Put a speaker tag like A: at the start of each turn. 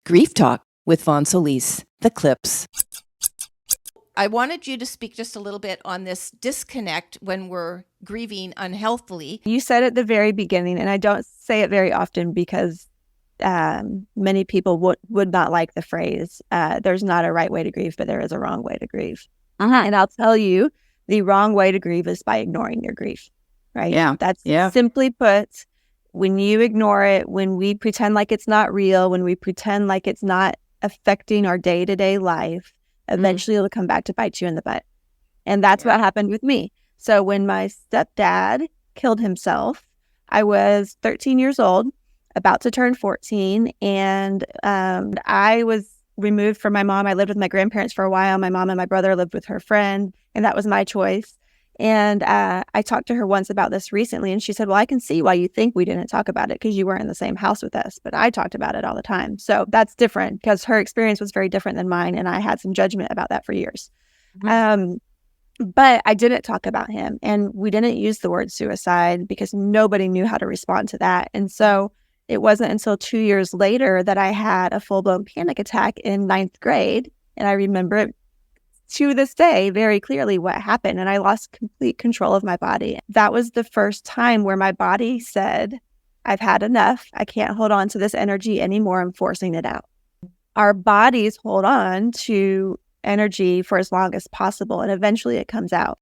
A: Grief Talk with Von Solis, The Clips.
B: I wanted you to speak just a little bit on this disconnect when we're grieving unhealthily.
C: You said at the very beginning, and I don't say it very often because many people would not like the phrase, there's not a right way to grieve, but there is a wrong way to grieve. And I'll tell you, the wrong way to grieve is by ignoring your grief, right?
A: Yeah.
C: That's simply put, when you ignore it, when we pretend like it's not real, when we pretend like it's not affecting our day-to-day life, eventually it'll come back to bite you in the butt. And that's what happened with me. So when my stepdad killed himself, I was 13 years old, about to turn 14, and I was removed from my mom. I lived with my grandparents for a while. My mom and my brother lived with her friend, and that was my choice. And I talked to her once about this recently, and she said, well, I can see why you think we didn't talk about it because you weren't in the same house with us, but I talked about it all the time. So that's different because her experience was very different than mine, and I had some judgment about that for years. But I didn't talk about him, and we didn't use the word suicide because nobody knew how to respond to that. And so it wasn't until 2 years later that I had a full-blown panic attack in 9th grade, and I remember it to this day very clearly what happened, and I lost complete control of my body. That was the first time where my body said, I've had enough. I can't hold on to this energy anymore. I'm forcing it out. Our bodies hold on to energy for as long as possible, and eventually it comes out.